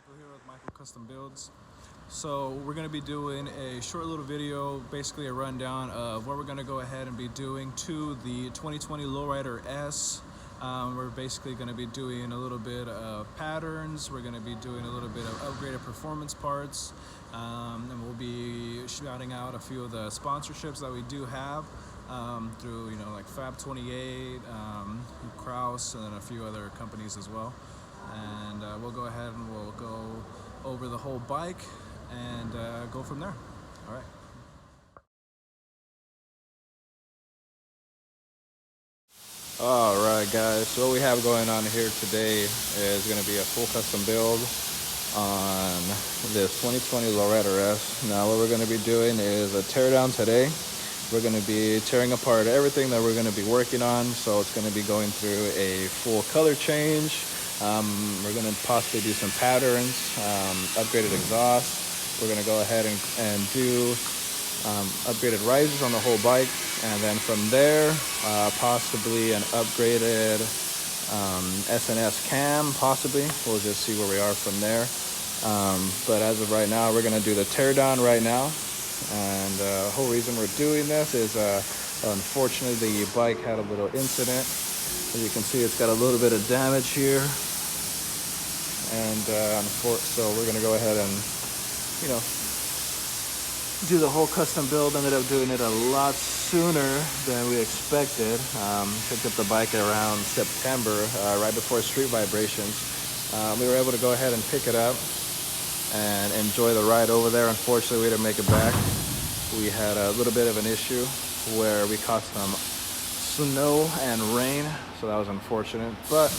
Michael here with Michael Custom Builds. So we're going to be doing a short little video, basically a rundown of what we're going to go ahead and be doing to the 2020 Lowrider S. We're basically going to be doing a little bit of patterns. We're going to be doing a little bit of upgraded performance parts, and we'll be shouting out a few of the sponsorships that we do have through, like Fab28, Kraus, and then a few other companies as well. And we'll go ahead and we'll go over the whole bike and go from there. All right. All right, guys, so what we have going on here today is going to be a full custom build on this 2020 Lowrider S. Now what we're going to be doing is a teardown today. We're going to be tearing apart everything that we're going to be working on, so it's going to be going through a full color change. We're going to possibly do some patterns, upgraded exhaust. We're going to go ahead and do upgraded risers on the whole bike, and then from there possibly an upgraded SNS cam, possibly. We'll just see where we are from there, but as of right now we're going to do the teardown right now. And the whole reason we're doing this is unfortunately the bike had a little incident. As you can see, it's got a little bit of damage here, and so we're going to go ahead and do the whole custom build. Ended up doing it a lot sooner than we expected. Picked up the bike around September, right before street vibrations. We were able to go ahead and pick it up and enjoy the ride over there. Unfortunately, we didn't make it back. We had a little bit of an issue where we caught some snow and rain, so that was unfortunate, but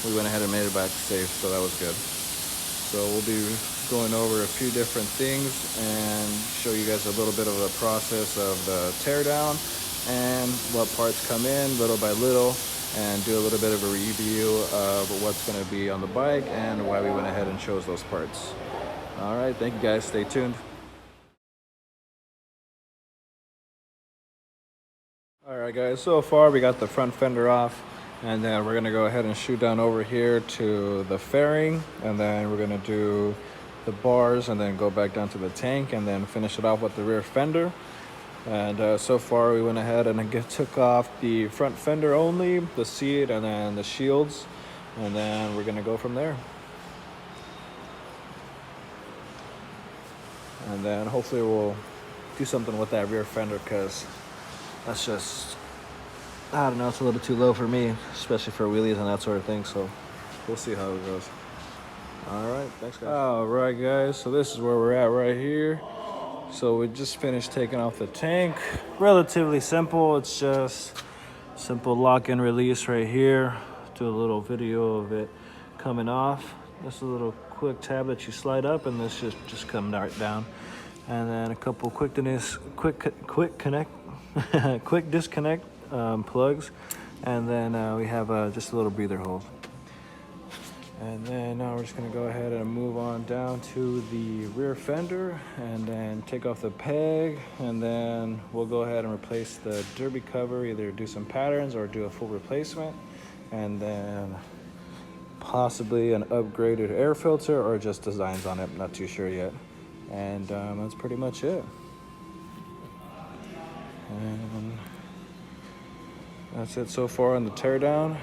we went ahead and made it back safe, so that was good. So we'll be going over a few different things and show you guys a little bit of the process of the teardown and what parts come in little by little, and do a little bit of a review of what's going to be on the bike and why we went ahead and chose those parts. All right, thank you guys, stay tuned. All right, guys, so far we got the front fender off, and then we're going to go ahead and shoot down over here to the fairing, and then we're going to do the bars and then go back down to the tank and then finish it off with the rear fender. And so far we went ahead and took off the front fender only, the seat, and then the shields, and then we're going to go from there. And then hopefully we'll do something with that rear fender, because that's just, I don't know, it's a little too low for me, especially for wheelies and that sort of thing, so we'll see how it goes. All right, thanks guys. All right, guys, so this is where we're at right here. So we just finished taking off the tank. Relatively simple, it's just simple lock and release right here. Do a little video of it coming off. This a little quick tab that you slide up, and this just come right down. And then a couple quick disconnect plugs, and then we have just a little breather hole. And then now we're just going to go ahead and move on down to the rear fender and then take off the peg, and then we'll go ahead and replace the derby cover, either do some patterns or do a full replacement, and then possibly an upgraded air filter or just designs on it, not too sure yet. And that's pretty much it. And that's it so far on the teardown,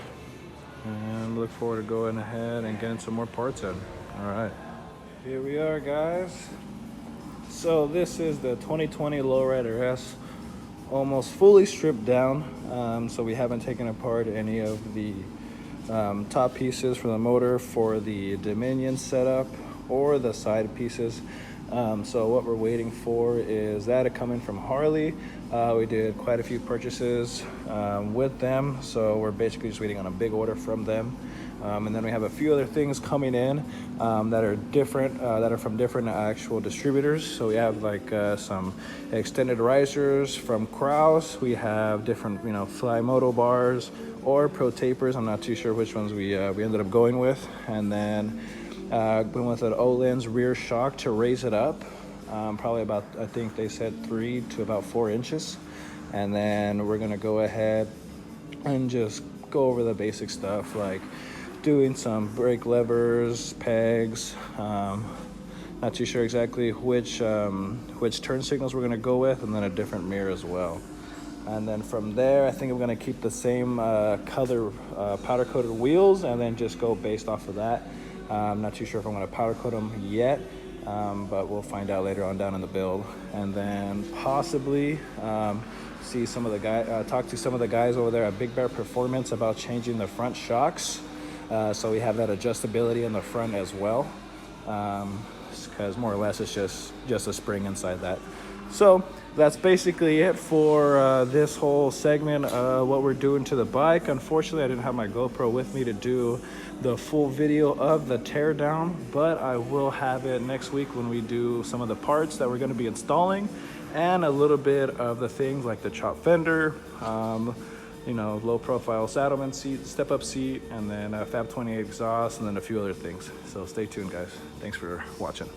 and look forward to going ahead and getting some more parts in. All right, here we are, guys. So this is the 2020 Lowrider S, almost fully stripped down. So we haven't taken apart any of the top pieces for the motor for the Dominion setup or the side pieces. So what we're waiting for is that coming from Harley. We did quite a few purchases with them, so we're basically just waiting on a big order from them. And then we have a few other things coming in that are different, that are from different actual distributors. So we have like some extended risers from Kraus. We have different, fly moto bars or pro tapers. I'm not too sure which ones we ended up going with. And then went with an Ohlins rear shock to raise it up, probably about, I think they said 3 to about 4 inches. And then we're gonna go ahead and just go over the basic stuff like doing some brake levers, pegs. Not too sure exactly which turn signals we're gonna go with, and then a different mirror as well. And then from there, I think I'm gonna keep the same color powder coated wheels, and then just go based off of that. I'm not too sure if I'm gonna powder coat them yet, but we'll find out later on down in the build. And then possibly see some of the talk to some of the guys over there at Big Bear Performance about changing the front shocks, so we have that adjustability in the front as well. Because more or less it's just a spring inside that. So that's basically it for this whole segment, what we're doing to the bike. Unfortunately, I didn't have my GoPro with me to do the full video of the teardown, but I will have it next week when we do some of the parts that we're going to be installing, and a little bit of the things like the chop fender, you know, low profile Saddlemen seat, step up seat, and then a Fab 28 exhaust, and then a few other things. So stay tuned, guys. Thanks for watching.